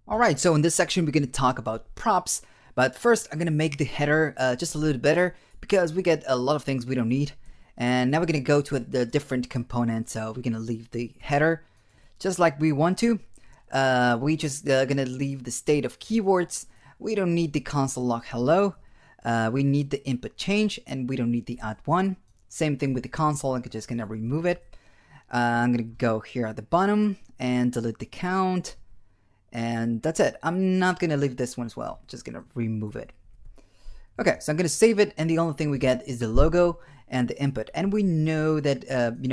All right, so in this section, we're going to talk about props. But first, I'm going to make the header just a little better because we get a lot of things we don't need. And now we're going to go to the different components. So we're going to leave the header just like we want to. We just going to leave the state of keywords. We don't need the console log hello. We need the input change, and we don't need the add one. Same thing with the console. I'm just going to remove it. I'm going to go here at the bottom and delete the count. And that's it. I'm not going to leave this one as well. Just going to remove it. Okay, so I'm going to save it, and the only thing we get is the logo and the input. And we know that,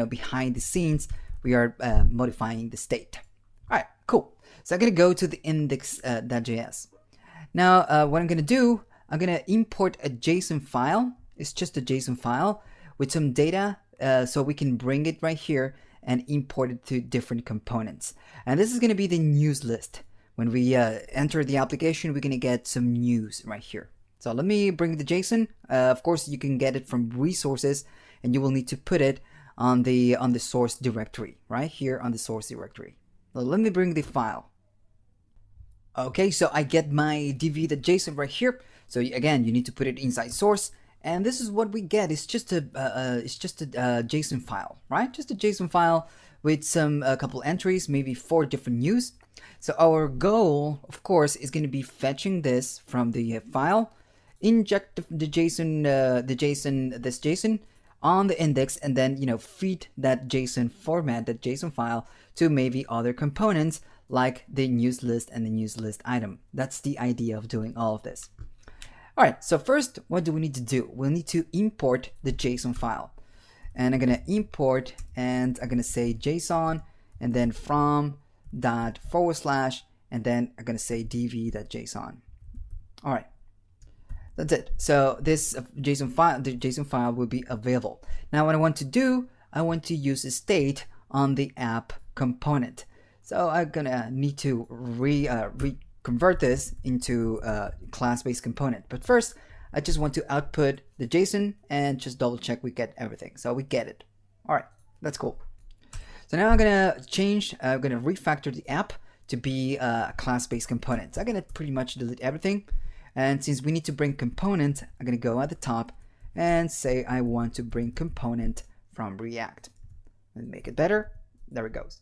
behind the scenes, we are modifying the state. All right, cool. So I'm going to go to the index.js. Now, what I'm going to do, I'm going to import a JSON file. It's just a JSON file with some data, so we can bring it right here and import it to different components. And this is going to be the news list. When we enter the application, we're going to get some news right here. So let me bring the JSON. Of course, you can get it from resources, and you will need to put it on the source directory, right here on the source directory. So let me bring the file. Okay, so I get my dv.json right here. So again, you need to put it inside source, and this is what we get. It's just a JSON file, right? Just a JSON file with a couple entries, maybe 4 different news. So our goal, of course, is going to be fetching this from the file, inject the JSON, this JSON on the index, and then feed that JSON format, that JSON file, to maybe other components like the news list and the news list item. That's the idea of doing all of this. All right, so first, what do we need to do? We'll need to import the JSON file. And I'm going to import, and I'm going to say JSON, and then from // and then I'm going to say dv.json. All right, that's it. So this JSON file, the JSON file will be available. Now what I want to do, I want to use a state on the app component. So I'm going to need to convert this into a class-based component. But first, I just want to output the JSON and just double check we get everything. So we get it. All right, that's cool. So now I'm going to change, I'm going to refactor the app to be a class-based component. So I'm going to pretty much delete everything. And since we need to bring component, I'm going to go at the top and say I want to bring component from React. And make it better. There it goes.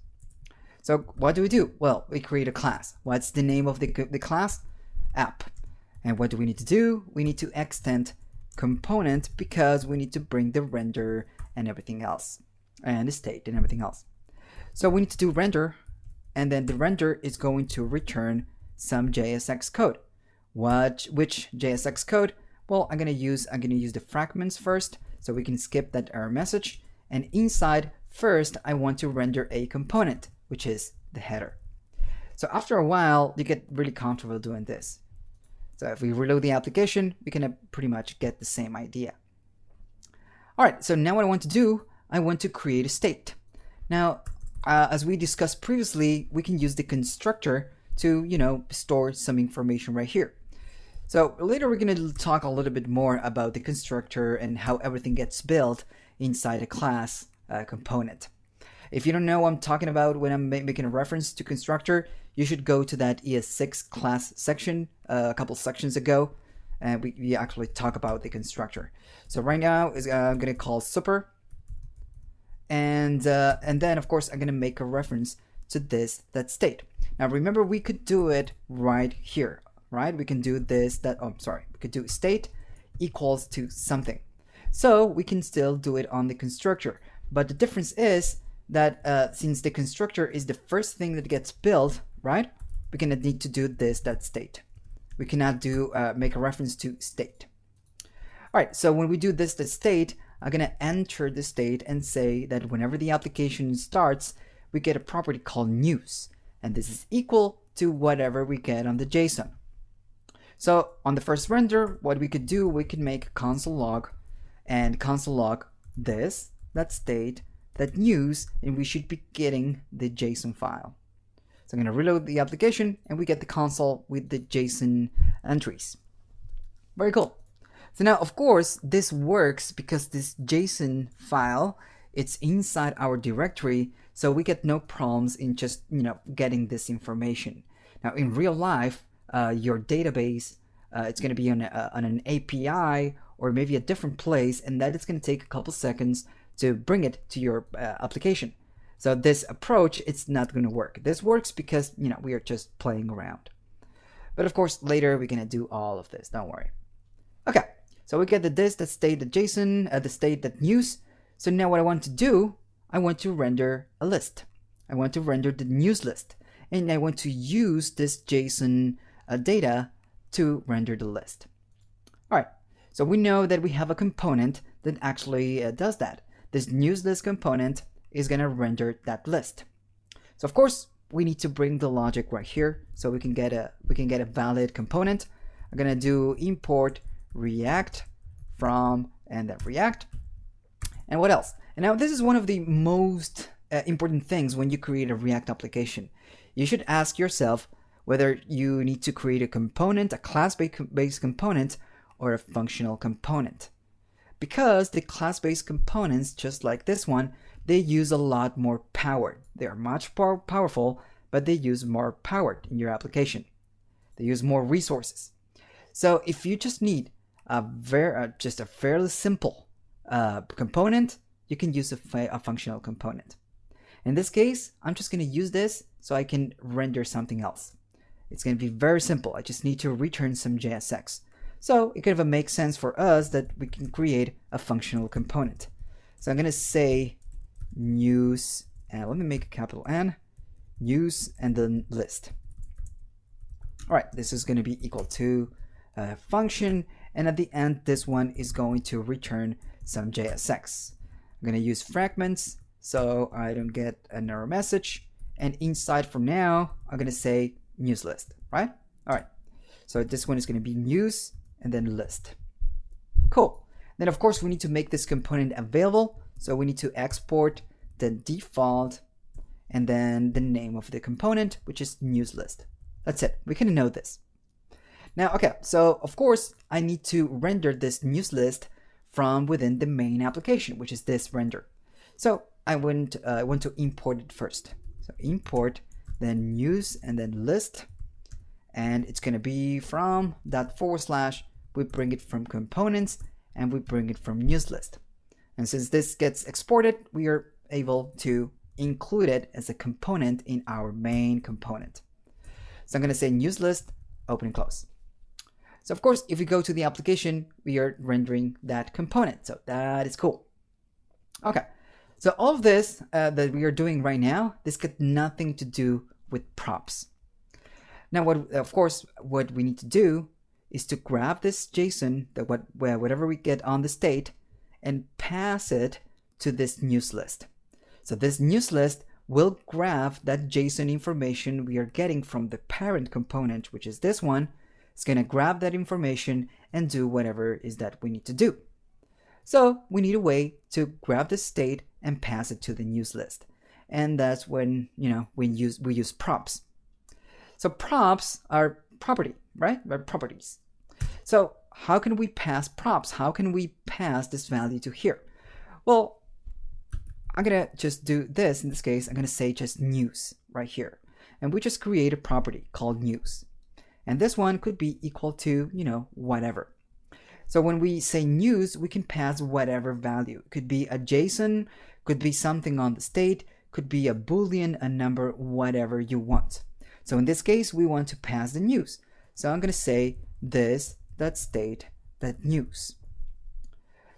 So what do? Well, we create a class. What's the name of the class? App. And what do we need to do? We need to extend component because we need to bring the render and everything else, and the state and everything else. So we need to do render, and then the render is going to return some JSX code. Which JSX code? Well, I'm gonna use the fragments first, so we can skip that error message. And inside first, I want to render a component, which is the header. So after a while, you get really comfortable doing this. So if we reload the application, we can pretty much get the same idea. All right, so now what I want to do, I want to create a state. Now, as we discussed previously, we can use the constructor to, store some information right here. So later we're going to talk a little bit more about the constructor and how everything gets built inside a class component. If you don't know what I'm talking about when I'm making a reference to constructor, you should go to that ES6 class section a couple sections ago, and we actually talk about the constructor. So right now I'm going to call super, and then of course I'm going to make a reference to that state. Now remember, we could do it right here, right? We can do we could do state equals to something. So we can still do it on the constructor, but the difference is that since the constructor is the first thing that gets built, right? We're gonna need to do that state. We cannot make a reference to state. All right, so when we do the state, I'm gonna enter the state and say that whenever the application starts, we get a property called news, and this is equal to whatever we get on the JSON. So on the first render, what we could do, we could make console log, and console log that state, that news, and we should be getting the JSON file. So I'm going to reload the application, and we get the console with the JSON entries. Very cool. So now, of course, this works because this JSON file, it's inside our directory, so we get no problems in just, getting this information. Now, in real life, your database, it's going to be on an API or maybe a different place, and that it's going to take a couple seconds to bring it to your application. So this approach, it's not going to work. This works because, we are just playing around. But of course, later we're going to do all of this. Don't worry. Okay, so we get the this, the state, the JSON, the state, that news. So now what I want to do, I want to render a list. I want to render the news list. And I want to use this JSON data to render the list. All right, so we know that we have a component that actually does that. This news list component is going to render that list. So of course, we need to bring the logic right here so we can get a valid component. I'm going to do import react from, and then react. And what else? And now this is one of the most important things when you create a React application. You should ask yourself whether you need to create a component, a class-based component, or a functional component. Because the class-based components, just like this one, they use a lot more power. They are much more powerful, but they use more power in your application. They use more resources. So if you just need just a fairly simple component, you can use a functional component. In this case, I'm just going to use this so I can render something else. It's going to be very simple. I just need to return some JSX. So it kind of makes sense for us that we can create a functional component. So I'm going to say news, and let me make a capital N, news, and then list. All right, this is going to be equal to a function, and at the end, this one is going to return some JSX. I'm going to use fragments so I don't get an error message, and inside from now, I'm going to say news list, right? All right, so this one is going to be news and then list. Cool. Then of course we need to make this component available, so we need to export the default and then the name of the component, which is news list. That's it. We can know this. Now, okay, so of course I need to render this news list from within the main application, which is this render. So I want to import it first. So import, then news, and then list, and it's going to be from that / we bring it from components, and we bring it from news list. And since this gets exported, we are able to include it as a component in our main component. So I'm going to say news list, open and close. So of course, if we go to the application, we are rendering that component. So that is cool. Okay, so all of this that we are doing right now, this got nothing to do with props. Now, what we need to do is to grab this JSON, whatever we get on the state, and pass it to this news list. So this news list will grab that JSON information we are getting from the parent component, which is this one. It's going to grab that information and do whatever is that we need to do. So we need a way to grab the state and pass it to the news list. And that's when, we use props. So props are property, right? They're properties. So how can we pass props? How can we pass this value to here? Well, I'm going to just do this. In this case, I'm going to say just news right here. And we just create a property called news. And this one could be equal to, whatever. So when we say news, we can pass whatever value. It could be a JSON, could be something on the state, could be a Boolean, a number, whatever you want. So in this case, we want to pass the news. So I'm going to say this, that state, that news.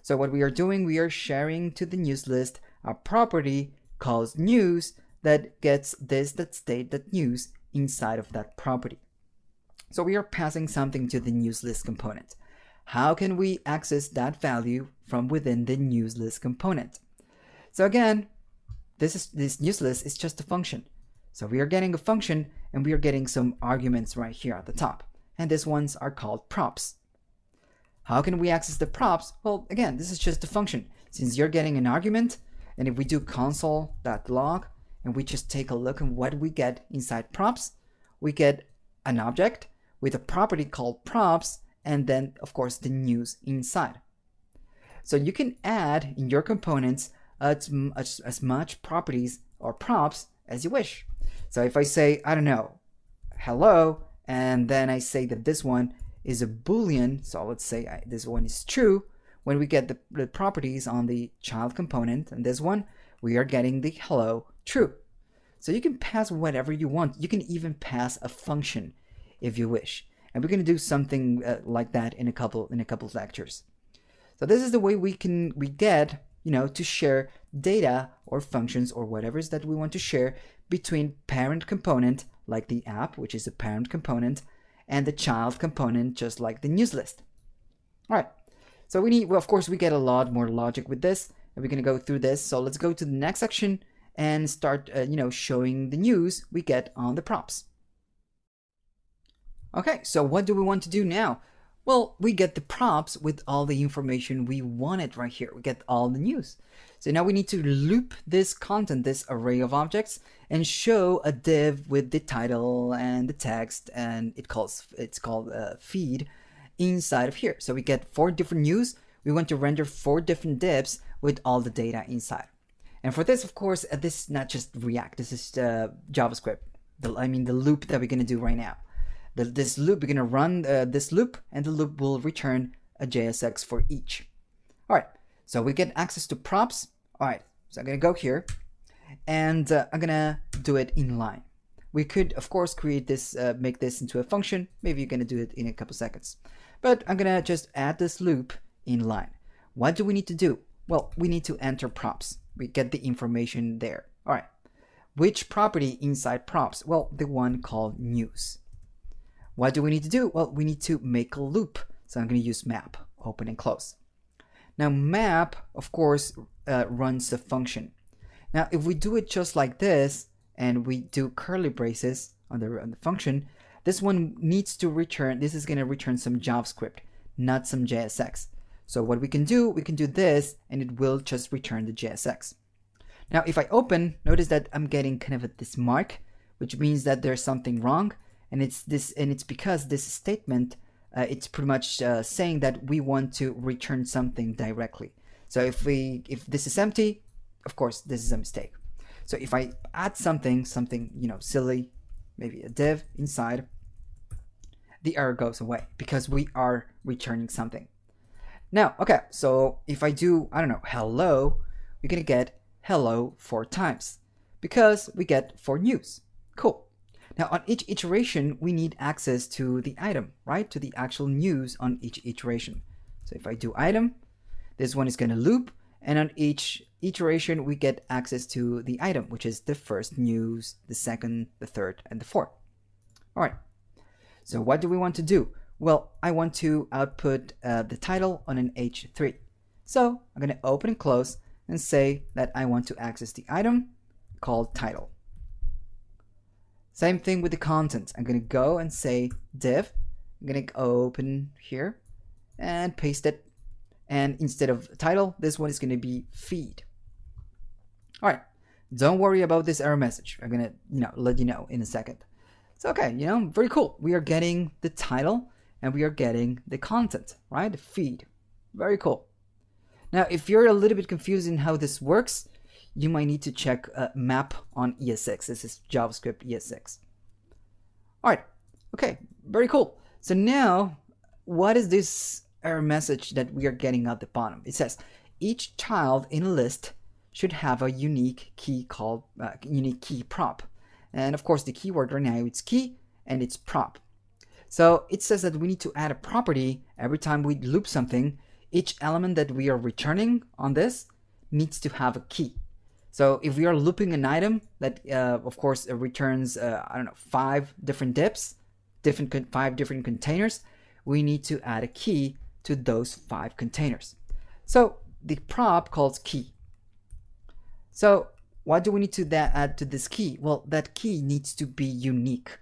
So what we are doing, we are sharing to the news list a property called news that gets this, that state, that news inside of that property. So we are passing something to the news list component. How can we access that value from within the news list component? So again, this news list is just a function. So we are getting a function and we are getting some arguments right here at the top. And these ones are called props. How can we access the props? Well, again, this is just a function. Since you're getting an argument, and if we do console.log and we just take a look at what we get inside props, we get an object with a property called props, and then of course the news inside. So you can add in your components as much properties or props as you wish. So if I say, I don't know, hello, and then I say that this one is a boolean, so let's say this one is true. When we get the properties on the child component and this one, we are getting the hello true. So you can pass whatever you want. You can even pass a function if you wish. And we're going to do something like that in a couple lectures. So this is the way we get, to share data or functions or whatever it is that we want to share between parent component, like the app, which is a parent component, and the child component, just like the news list. All right. So of course, we get a lot more logic with this, and we're going to go through this. So let's go to the next section and start, showing the news we get on the props. Okay, so what do we want to do now? Well, we get the props with all the information we wanted right here. We get all the news. So now we need to loop this content, this array of objects, and show a div with the title and the text, and it's called feed inside of here. So we get 4 different news. We want to render 4 different divs with all the data inside. And for this, of course, this is not just React. This is JavaScript. The loop that we're going to do right now. This loop, we're going to run this loop, and the loop will return a JSX for each. All right, so we get access to props. All right, so I'm going to go here, and I'm going to do it in line. We could, of course, create this, make this into a function. Maybe you're going to do it in a couple seconds. But I'm going to just add this loop in line. What do we need to do? Well, we need to enter props. We get the information there. All right, which property inside props? Well, the one called news. What do we need to do? Well, we need to make a loop. So I'm going to use map, open and close. Now map, of course, runs the function. Now if we do it just like this, and we do curly braces on the function, this one needs to return, this is going to return some JavaScript, not some JSX. So what we can do this, and it will just return the JSX. Now if I open, notice that I'm getting kind of this mark, which means that there's something wrong. And it's because this statement, it's pretty much saying that we want to return something directly. So if this is empty, of course this is a mistake. So if I add something silly, maybe a div inside, the error goes away because we are returning something. Now, okay, so if I do, I don't know, hello, we're gonna get hello 4 times because we get 4 news. Cool. Now on each iteration, we need access to the item, right? To the actual news on each iteration. So if I do item, this one is going to loop, and on each iteration, we get access to the item, which is the first news, the second, the third, and the fourth. All right. So what do we want to do? Well, I want to output the title on an H3. So I'm going to open and close and say that I want to access the item called title. Same thing with the content. I'm going to go and say div. I'm going to open here and paste it. And instead of title, this one is going to be feed. All right. Don't worry about this error message. I'm going to, let you know in a second. So, okay, very cool. We are getting the title and we are getting the content, right? The feed. Very cool. Now, if you're a little bit confused in how this works, you might need to check map on ES6. This is JavaScript ES6. All right. Okay. Very cool. So now, what is this error message that we are getting at the bottom? It says each child in a list should have a unique key called unique key prop. And of course, the keyword right now it's key and it's prop. So it says that we need to add a property every time we loop something. Each element that we are returning on this needs to have a key. So if we are looping an item that, of course, returns, 5 different divs, 5 different containers, we need to add a key to those 5 containers. So the prop calls key. So what do we need to add to this key? Well, that key needs to be unique.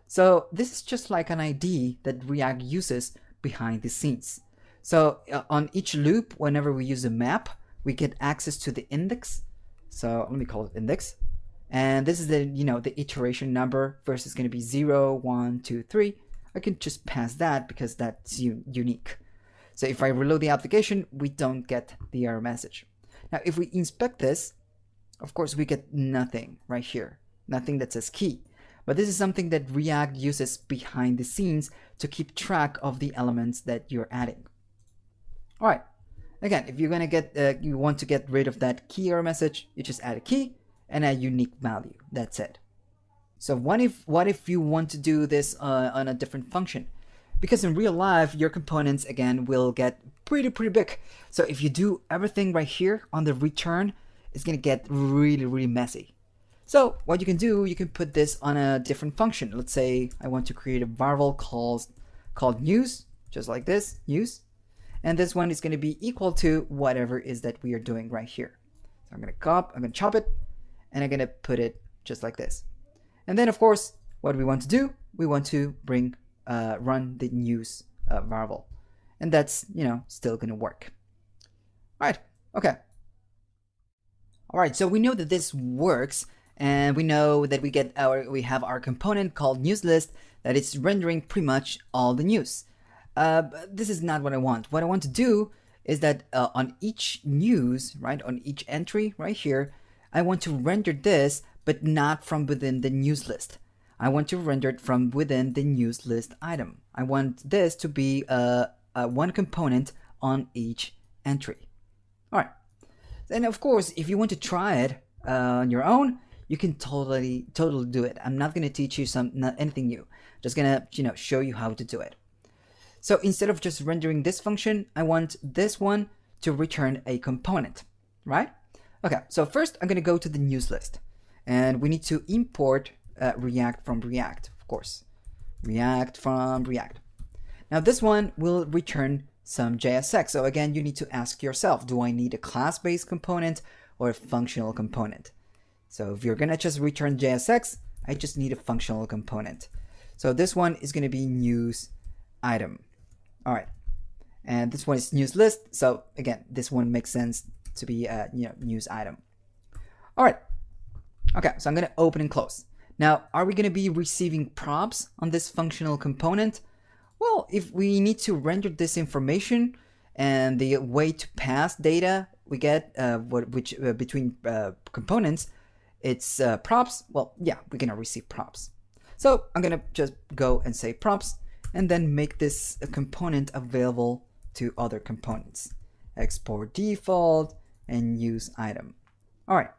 So this is just like an ID that React uses behind the scenes. So on each loop, whenever we use a map, we get access to the index. So let me call it index. And this is the, the iteration number. First is going to be 0, 1, 2, 3. I can just pass that because that's unique. So if I reload the application, we don't get the error message. Now, if we inspect this, of course, we get nothing right here. Nothing that says key. But this is something that React uses behind the scenes to keep track of the elements that you're adding. All right. Again, if you're gonna get you want to get rid of that key error message, you just add a key and a unique value. That's it. So what if you want to do this on a different function? Because in real life, your components again will get pretty big. So if you do everything right here on the return, it's gonna get really messy. So what you can do, you can put this on a different function. Let's say I want to create a variable called news, just like this, news. And this one is going to be equal to whatever is that we are doing right here. So I'm going to chop it, and I'm going to put it just like this. And then of course, what we want to do, we want to run the news variable, and that's still going to work. All right. Okay. All right. So we know that this works. And we know that we have our component called newsList that it's rendering pretty much all the news. But this is not what I want. What I want to do is that on each news, right, on each entry right here, I want to render this, but not from within the news list. I want to render it from within the news list item. I want this to be one component on each entry. All right. And of course, if you want to try it on your own, you can totally do it. I'm not going to teach you anything new. Just going to show you how to do it. So instead of just rendering this function, I want this one to return a component, right? Okay, so first I'm going to go to the news list, and we need to import React from React, of course. React from React. Now this one will return some JSX. So again, you need to ask yourself, do I need a class-based component or a functional component? So if you're going to just return JSX, I just need a functional component. So this one is going to be news item. All right. And this one is news list. So again, this one makes sense to be a news item. All right. Okay. So I'm going to open and close. Now, are we going to be receiving props on this functional component? Well, if we need to render this information and the way to pass data we get between components, it's props. Well, yeah, we're gonna receive props. So I'm gonna just go and say props, and then make this component available to other components. Export default and use item. All right.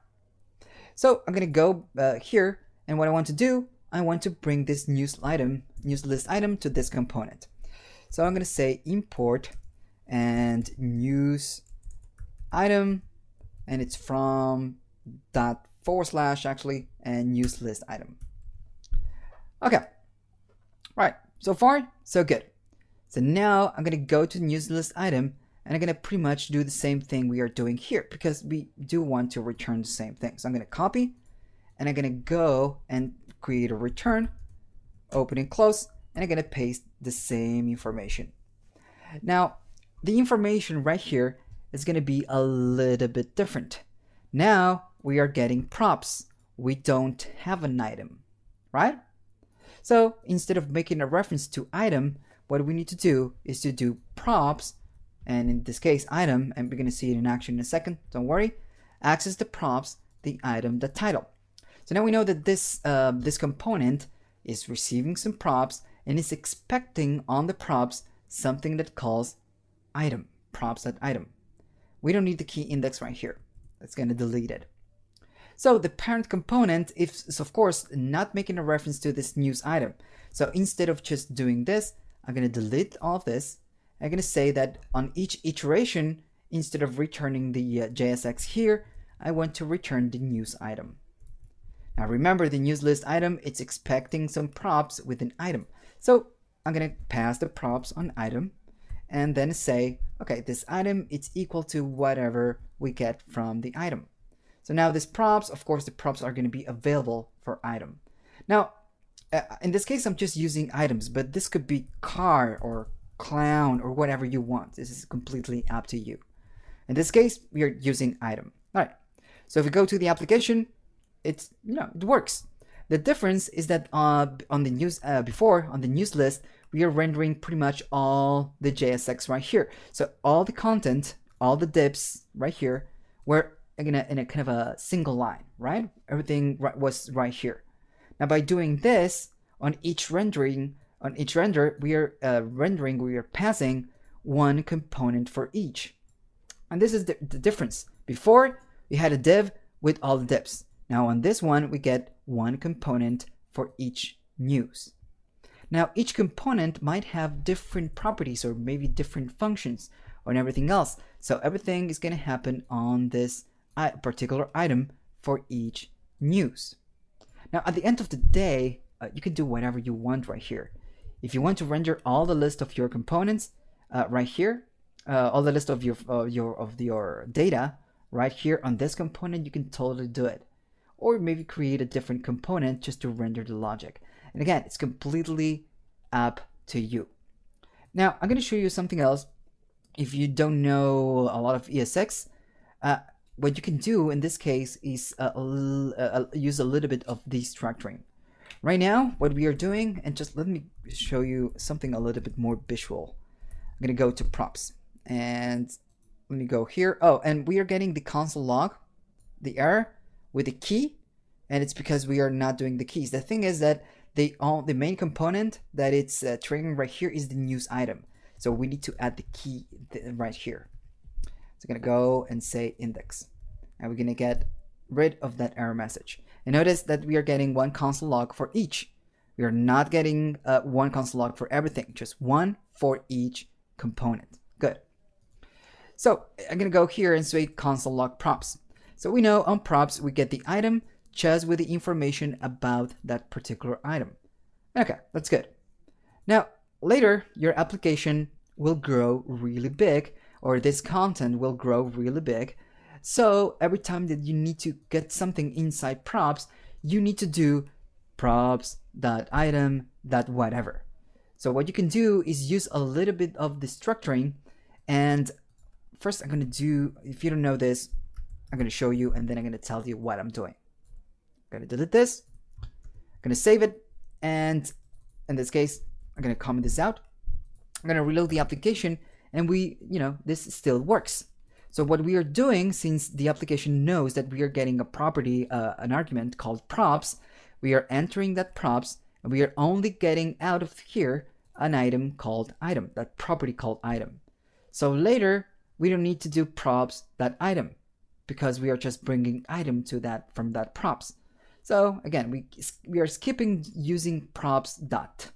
So I'm gonna go here, and what I want to do, I want to bring this news list item to this component. So I'm gonna say import and news item, and it's from // actually, and news list item. Okay, right, so far so good. So now I'm gonna go to news list item, and I'm gonna pretty much do the same thing we are doing here, because we do want to return the same thing. So I'm gonna copy, and I'm gonna go and create a return, open and close, and I'm gonna paste the same information. Now the information right here is gonna be a little bit different. Now we are getting props. We don't have an item, right? So instead of making a reference to item, what we need to do is to do props, and in this case item, and we're going to see it in action in a second, don't worry, access the props, the item, the title. So now we know that this component is receiving some props and is expecting on the props something that calls item, props.item. We don't need the key index right here. That's going to delete it. So the parent component is of course not making a reference to this news item. So instead of just doing this, I'm going to delete all of this. I'm going to say that on each iteration, instead of returning the JSX here, I want to return the news item. Now remember, the news list item, it's expecting some props with an item. So I'm going to pass the props on item and then say, okay, this item, it's equal to whatever we get from the item. So now this props, of course, the props are going to be available for item. Now, in this case, I'm just using items, but this could be car or clown or whatever you want. This is completely up to you. In this case, we are using item. All right. So if we go to the application, it works. The difference is that on the news before on the news list, we are rendering pretty much all the JSX right here. So all the content, all the dips right here, were in a kind of a single line, right? Everything was right here. Now by doing this, on each render, we are passing one component for each. And this is the difference. Before, we had a div with all the divs. Now on this one, we get one component for each news. Now each component might have different properties or maybe different functions or everything else. So everything is going to happen on this particular item for each news. Now at the end of the day, you can do whatever you want right here. If you want to render all the list of your components right here, all the list of your data right here on this component, you can totally do it. Or maybe create a different component just to render the logic. And again, it's completely up to you. Now I'm going to show you something else. If you don't know a lot of ESX, what you can do in this case is use a little bit of destructuring. Right now, what we are doing, and just let me show you something a little bit more visual. I'm going to go to props and let me go here. Oh, and we are getting the console log, the error with the key, and it's because we are not doing the keys. The thing is that the main component that it's triggering right here is the news item. So we need to add the key right here. So I'm going to go and say index. And we're going to get rid of that error message. And notice that we are getting one console log for each. We are not getting one console log for everything, just one for each component. Good. So I'm going to go here and say console log props. So we know on props, we get the item just with the information about that particular item. Okay, that's good. Now, later, your application will grow really big, or this content will grow really big. So every time that you need to get something inside props, you need to do props.item.whatever. So what you can do is use a little bit of the structuring. And first I'm going to do, if you don't know this, I'm going to show you, and then I'm going to tell you what I'm doing. I'm going to delete this. I'm going to save it. And in this case, I'm going to comment this out. I'm going to reload the application, and this still works. So what we are doing, since the application knows that we are getting a property, an argument called props, we are entering that props, and we are only getting out of here an item called item, that property called item. So later, we don't need to do props.item because we are just bringing item to that from that props. So again, we are skipping using props dot.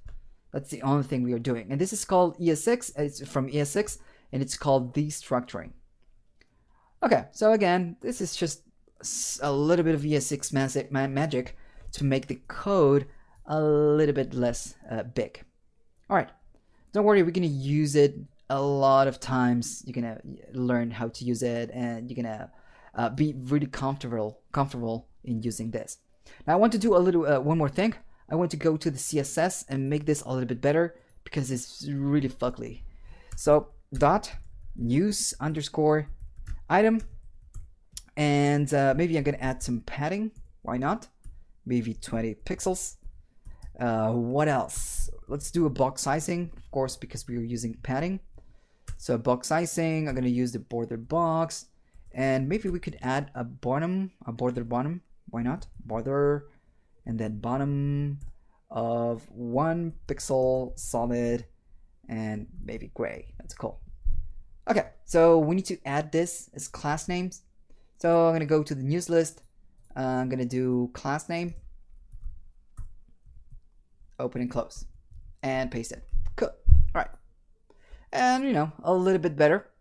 That's the only thing we are doing. And this is called ES6. It's from ES6, and it's called destructuring. Okay, so again, this is just a little bit of ES6 magic to make the code a little bit less big. All right, don't worry, we're gonna use it a lot of times. You're gonna learn how to use it, and you're gonna be really comfortable in using this. Now I want to do a little one more thing. I want to go to the CSS and make this a little bit better because it's really fugly. So dot news underscore item, and maybe I'm gonna add some padding. Why not? Maybe 20 pixels. What else? Let's do a box sizing, of course, because we are using padding. So box sizing, I'm gonna use the border box, and maybe we could add a border bottom. Why not? Border, and then bottom of 1 pixel solid, and maybe gray. That's cool. Okay, so we need to add this as class names. So I'm gonna go to the news list. I'm gonna do class name, open and close, and paste it. Cool. All right, and a little bit better.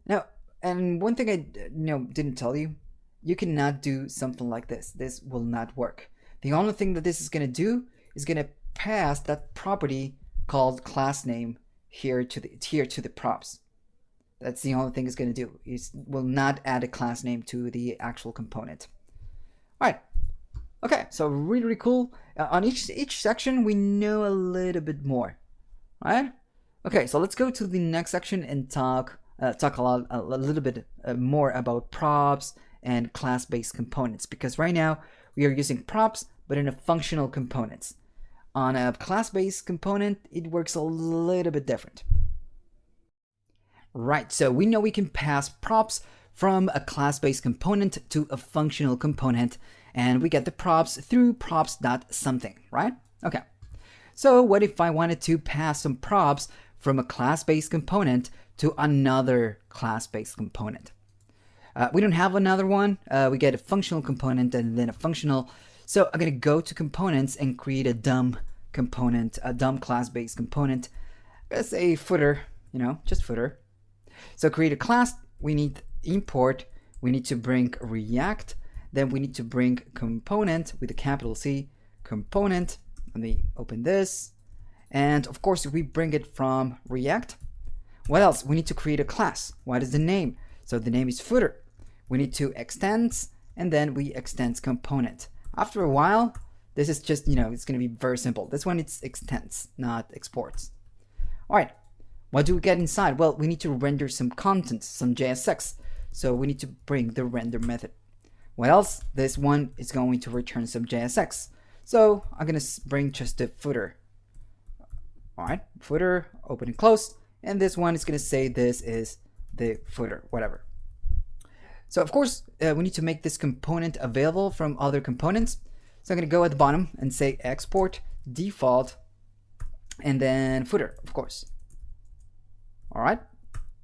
Now, and one thing I didn't tell you, you cannot do something like this. This will not work. The only thing that this is gonna do is gonna pass that property called class name here to the props. That's the only thing it's going to do. It will not add a class name to the actual component. All right. Okay, so really cool. On each section, we know a little bit more. All right. Okay, so let's go to the next section and talk a little bit more about props and class-based components, because right now we are using props, but in a functional components. On a class-based component, it works a little bit different. Right, so we know we can pass props from a class-based component to a functional component, and we get the props through props.something, right? Okay. So what if I wanted to pass some props from a class-based component to another class-based component? We don't have another one. We get a functional component and then a functional. So I'm going to go to components and create a DOM component, a DOM class-based component. Let's say footer, just footer. So create a class. We need import. We need to bring react. Then we need to bring component with a capital C, component. Let me open this. And of course, we bring it from React. What else? We need to create a class. What is the name? So the name is footer. We need to extends, and then we extends component. After a while, this is just, it's going to be very simple. This one, it's extends, not exports. All right. What do we get inside? Well, we need to render some content, some JSX. So we need to bring the render method. What else? This one is going to return some JSX. So I'm going to bring just the footer. All right, footer, open and close. And this one is going to say this is the footer, whatever. So of course, we need to make this component available from other components. So I'm going to go at the bottom and say export default and then footer, of course. All right,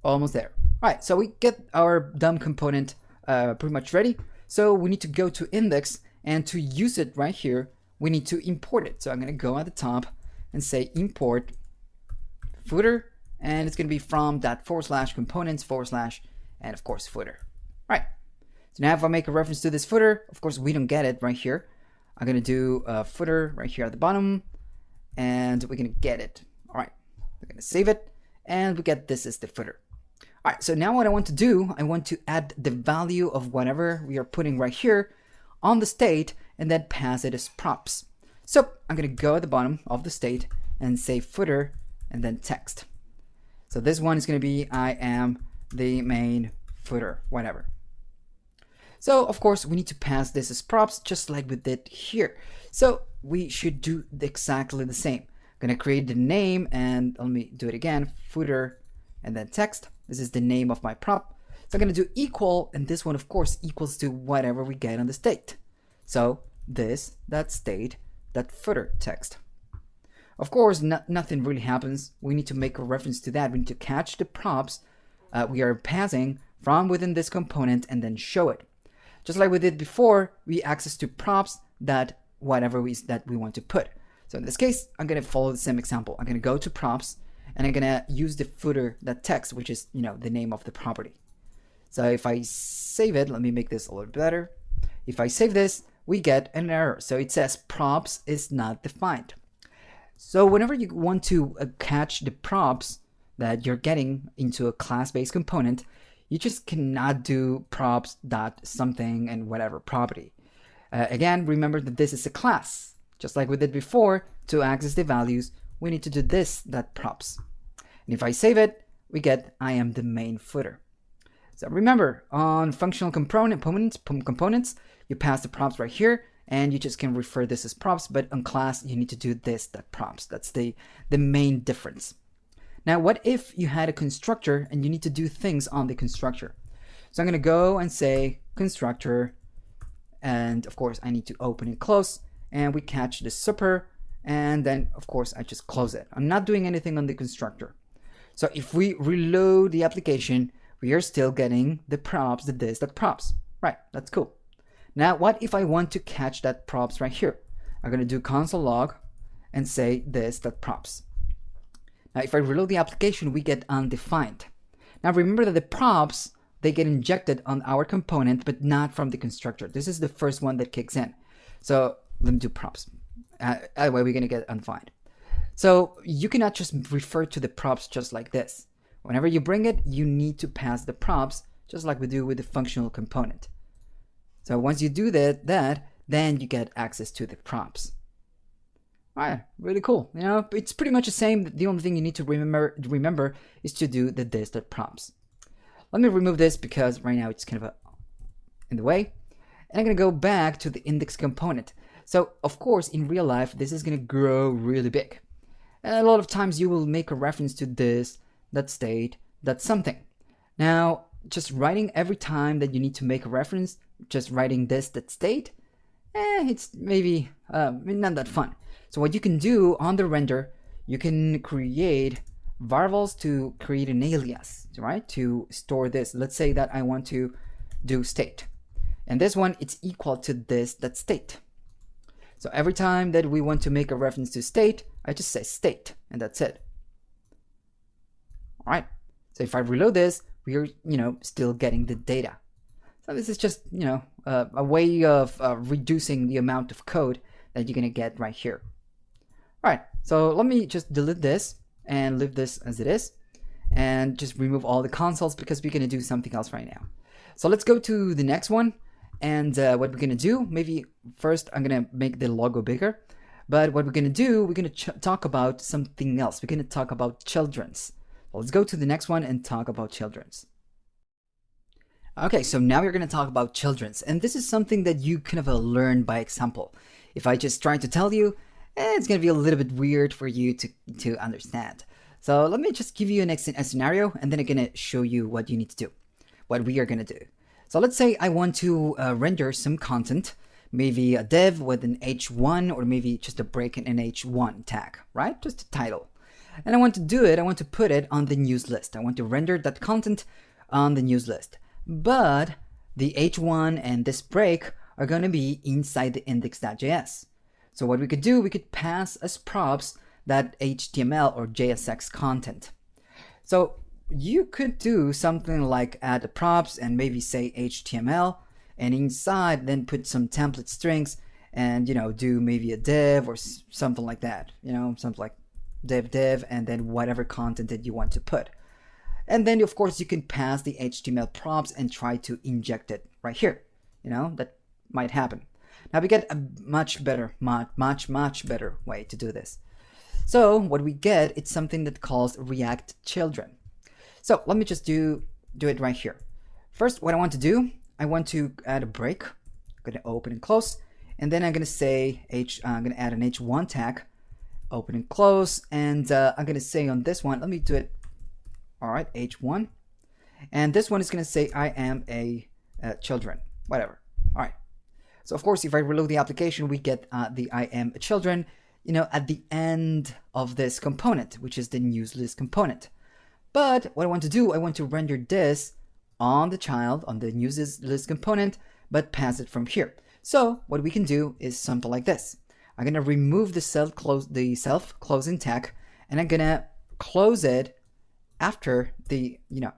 almost there. All right, so we get our DOM component pretty much ready. So we need to go to index, and to use it right here, we need to import it. So I'm going to go at the top and say import footer, and it's going to be from that / components / and of course footer. Right. So now if I make a reference to this footer, of course we don't get it right here. I'm going to do a footer right here at the bottom, and we're going to get it. All right. We're going to save it, and we get this is the footer. All right. So now what I want to do, I want to add the value of whatever we are putting right here on the state, and then pass it as props. So I'm going to go at the bottom of the state and say footer and then text. So this one is going to be I am the main footer, whatever. So of course we need to pass this as props just like we did here. So we should do exactly the same. I'm going to create the name, and let me do it again, footer and then text. This is the name of my prop. So I'm going to do equal, and this one of course equals to whatever we get on the state. So this, that state, that footer text. Of course, nothing really happens. We need to make a reference to that. We need to catch the props we are passing from within this component and then show it. Just like we did before, we access to props that whatever that we want to put. So in this case, I'm going to follow the same example. I'm going to go to props, and I'm going to use the footer, that text, which is the name of the property. So if I save it, let me make this a little better. If I save this, we get an error. So it says props is not defined. So whenever you want to catch the props that you're getting into a class-based component, you just cannot do props.something and whatever property. Again, remember that this is a class. Just like we did before, to access the values, we need to do this, that props. And if I save it, we get I am the main footer. So remember, on functional components, you pass the props right here, and you just can refer this as props, but on class, you need to do this, that props. That's the main difference. Now, what if you had a constructor and you need to do things on the constructor? So I'm going to go and say constructor, and of course, I need to open and close, and we catch the super, and then, of course, I just close it. I'm not doing anything on the constructor. So if we reload the application, we are still getting the props, the this, that props. Right, that's cool. Now, what if I want to catch that props right here? I'm going to do console log and say this, that props. Now, if I reload the application, we get undefined. Now, remember that the props, they get injected on our component, but not from the constructor. This is the first one that kicks in. So let me do props. Either way, we're going to get undefined. So you cannot just refer to the props just like this. Whenever you bring it, you need to pass the props, just like we do with the functional component. So once you do that, then you get access to the props. All right, really cool. It's pretty much the same. The only thing you need to remember is to do the this, that props. Let me remove this because right now it's kind of in the way. And I'm going to go back to the index component. So of course, in real life, this is going to grow really big. And a lot of times you will make a reference to this, that state, that something. Now, just writing every time that you need to make a reference, just writing this that state, it's maybe not that fun. So what you can do on the render, you can create variables to create an alias, right? To store this. Let's say that I want to do state. And this one, it's equal to this that state. So every time that we want to make a reference to state, I just say state, and that's it. All right. So if I reload this, we are, still getting the data. So this is just, a way of reducing the amount of code that you're gonna get right here. All right. So let me just delete this and leave this as it is, and just remove all the consoles because we're gonna do something else right now. So let's go to the next one. And what we're gonna do, maybe first I'm gonna make the logo bigger, but what we're gonna do, we're gonna talk about something else. We're gonna talk about children's. Well, let's go to the next one and talk about children's. Okay, so now we're gonna talk about children's, and this is something that you kind of learn by example. If I just try to tell you, it's gonna be a little bit weird for you to understand. So let me just give you a scenario, and then I'm gonna show you what you need to do, what we are gonna do. So let's say I want to render some content, maybe a div with an h1 or maybe just a break in an h1 tag, right? Just a title. And I want to do it, I want to put it on the news list. I want to render that content on the news list. But the h1 and this break are going to be inside the index.js. So what we could do, we could pass as props that HTML or JSX content. So you could do something like add the props and maybe say HTML, and inside then put some template strings and do maybe a div or something like that, something like div and then whatever content that you want to put. And then of course you can pass the HTML props and try to inject it right here. That might happen. Now we get a much better way to do this. So what we get, it's something that calls React Children. So let me just do it right here. First, what I want to do, I want to add a break. I'm going to open and close, and then I'm going to say I'm going to add an h1 tag, open and close, and I'm going to say on this one, let me do it. All right, h1, and this one is going to say I am a children, whatever. All right. So of course, if I reload the application, we get the I am a children, at the end of this component, which is the news list component. But what I want to do, I want to render this on the child, on the news list component, but pass it from here. So what we can do is something like this. I'm going to remove the self-closing tag, and I'm going to close it after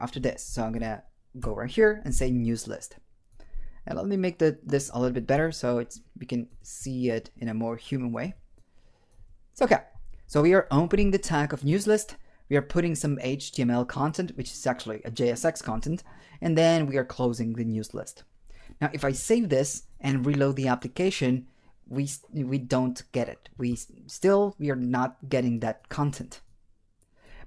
after this. So I'm going to go right here and say news list. And let me make this a little bit better so we can see it in a more human way. So okay, so we are opening the tag of news list. We are putting some HTML content, which is actually a JSX content, and then we are closing the news list. Now, if I save this and reload the application, we don't get it. We are not getting that content.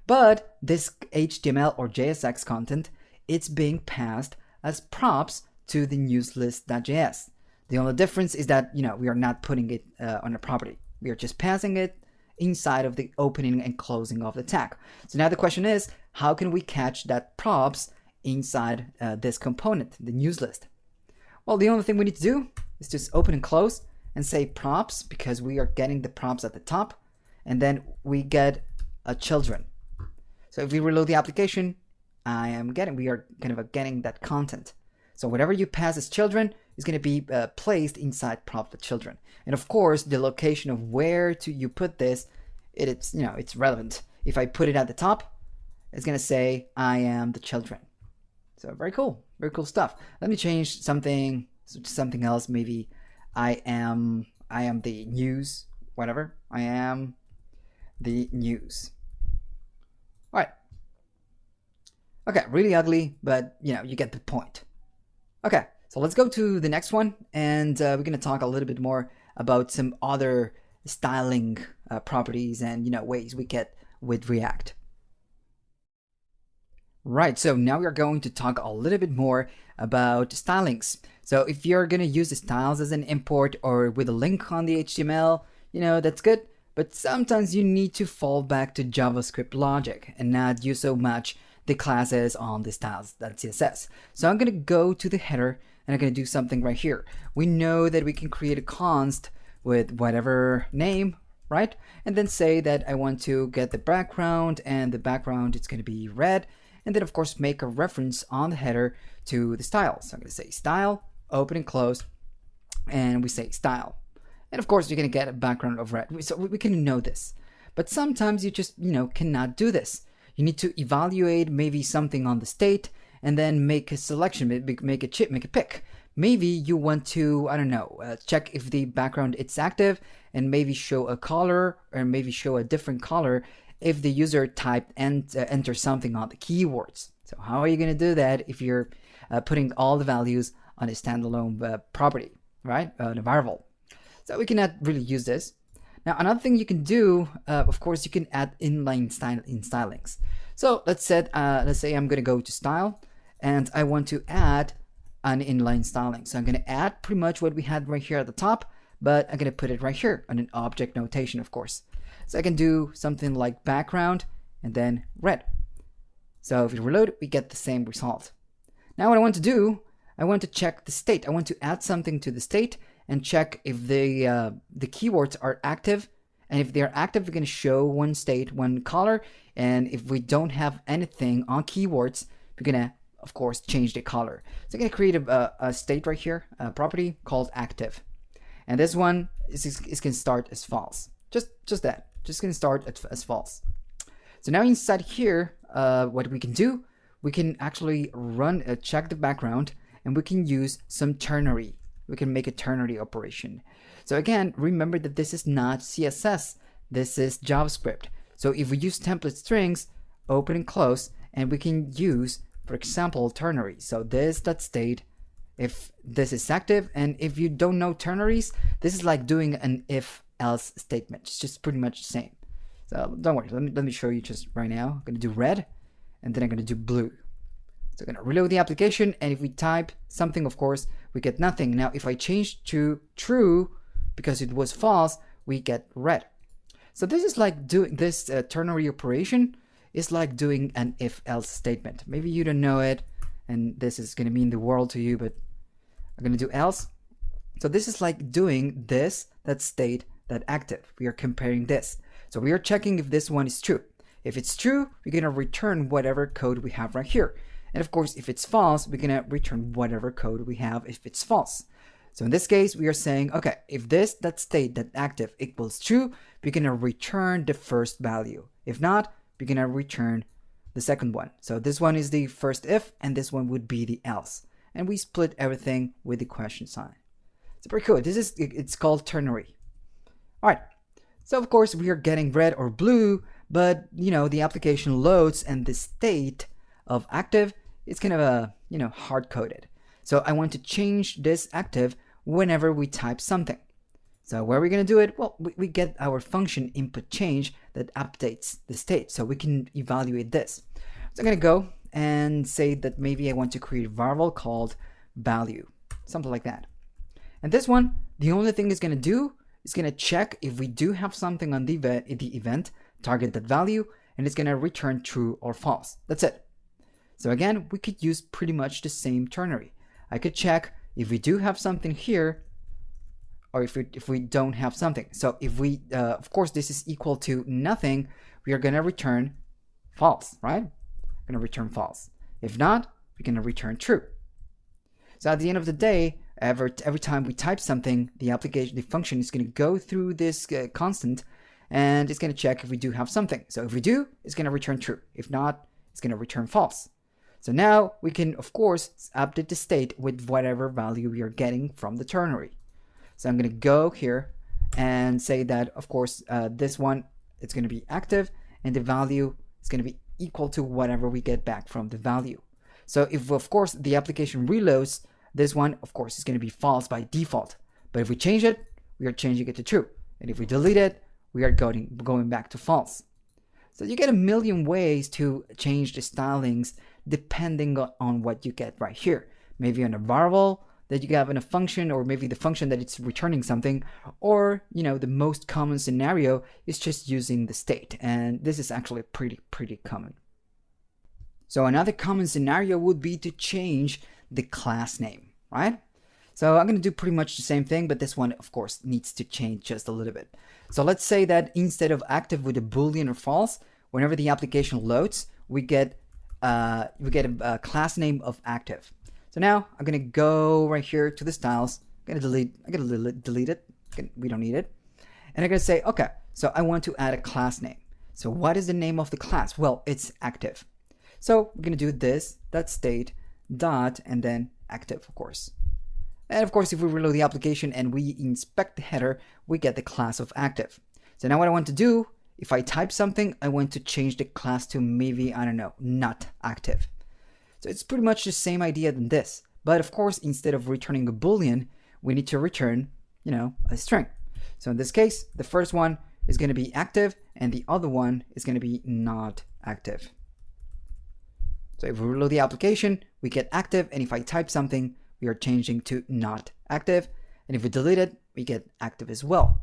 But this HTML or JSX content, it's being passed as props to the newslist.js. The only difference is that we are not putting it on a property. We are just passing it inside of the opening and closing of the tag. So now the question is, how can we catch that props inside this component, the news list? Well, the only thing we need to do is just open and close and say props, because we are getting the props at the top, and then we get a children. So if we reload the application, we are kind of getting that content. So whatever you pass as children is going to be placed inside prop the children. And of course, the location of where you put this, it's relevant. If I put it at the top, it's going to say I am the children. So very cool stuff. Let me change something to something else. Maybe I am the news, whatever. I am the news. All right. Okay, really ugly, but you get the point. Okay, so let's go to the next one, and we're going to talk a little bit more about some other styling properties and ways we get with React. Right, so now we are going to talk a little bit more about stylings. So if you're going to use the styles as an import or with a link on the HTML, that's good. But sometimes you need to fall back to JavaScript logic and not use so much the classes on the styles.css. So I'm going to go to the header and I'm going to do something right here. We know that we can create a const with whatever name, right? And then say that I want to get the background, and the background it's going to be red. And then of course make a reference on the header to the style. So I'm going to say style, open and close, and we say style. And of course you're going to get a background of red. So we can know this. But sometimes you just, cannot do this. You need to evaluate maybe something on the state and then make a selection, make a pick. Maybe you want to, I don't know, check if the background it's active and maybe show a color or maybe show a different color if the user typed and enter something on the keywords. So how are you going to do that if you're putting all the values on a standalone property, right? A variable. So we cannot really use this. Now, another thing you can do, of course, you can add inline stylings. So let's say I'm going to go to style and I want to add an inline styling. So I'm going to add pretty much what we had right here at the top, but I'm going to put it right here on an object notation, of course. So I can do something like background and then red. So if we reload, we get the same result. Now what I want to do, I want to check the state. I want to add something to the state and check if the keywords are active. And if they're active, we're going to show one state, one color. And if we don't have anything on keywords, we're going to, of course, change the color. So I'm going to create a state right here, a property called active. And this one is going to start as false. Just that. Just going to start as false. So now inside here, what we can do, we can actually run check the background, and we can use some ternary. We can make a ternary operation. So again, remember that this is not CSS. This is JavaScript. So if we use template strings, open and close, and we can use, for example, ternary. So this.state, if this is active, and if you don't know ternaries, this is like doing an if-else statement. It's just pretty much the same. So don't worry, let me show you just right now. I'm going to do red, and then I'm going to do blue. So I'm going to reload the application, and if we type something, of course, we get nothing. Now, if I change to true, because it was false, we get red. So this is like doing this ternary operation is like doing an if-else statement. Maybe you don't know it, and this is going to mean the world to you, but I'm going to do else. So this is like doing this, that state, that active. We are comparing this. So we are checking if this one is true. If it's true, we're going to return whatever code we have right here. And of course, if it's false, we're going to return whatever code we have if it's false. So in this case, we are saying, okay, if this, that state, that active equals true, we're going to return the first value. If not, we're going to return the second one. So this one is the first if, and this one would be the else. And we split everything with the question sign. It's pretty cool. It's called ternary. All right. So of course, we are getting red or blue, but the application loads and the state of active is kind of hard-coded. So I want to change this active whenever we type something. So where are we going to do it? Well, we get our function input change that updates the state. So we can evaluate this. So I'm going to go and say that maybe I want to create a variable called value, something like that. And this one, the only thing it's going to do is going to check if we do have something on the event, target that value, and it's going to return true or false. That's it. So again, we could use pretty much the same ternary. I could check if we do have something here, or if we don't have something. So if we, of course, this is equal to nothing, we are going to return false, right? We're going to return false. If not, we're going to return true. So at the end of the day, every time we type something, the function is going to go through this constant, and it's going to check if we do have something. So if we do, it's going to return true. If not, it's going to return false. So now we can, of course, update the state with whatever value we are getting from the ternary. So I'm going to go here and say that, of course, this one, it's going to be active, and the value is going to be equal to whatever we get back from the value. So if, of course, the application reloads, this one, of course, is going to be false by default. But if we change it, we are changing it to true. And if we delete it, we are going back to false. So you get a million ways to change the stylings depending on what you get right here. Maybe on a variable that you have in a function, or maybe the function that it's returning something, or the most common scenario is just using the state, and this is actually pretty common. So another common scenario would be to change the class name, right? So I'm going to do pretty much the same thing, but this one, of course, needs to change just a little bit. So let's say that instead of active with a boolean or false, whenever the application loads, we get a class name of active. So now I'm going to go right here to the styles. I'm going to delete it. We don't need it. And I'm going to say, okay, so I want to add a class name. So what is the name of the class? Well, it's active. So we're going to do this, that state, dot, and then active, of course. And of course, if we reload the application and we inspect the header, we get the class of active. So now what I want to do, if I type something, I want to change the class to maybe, I don't know, not active. So it's pretty much the same idea than this. But of course, instead of returning a boolean, we need to return, a string. So in this case, the first one is going to be active and the other one is going to be not active. So if we reload the application, we get active, and if I type something, we are changing to not active, and if we delete it, we get active as well.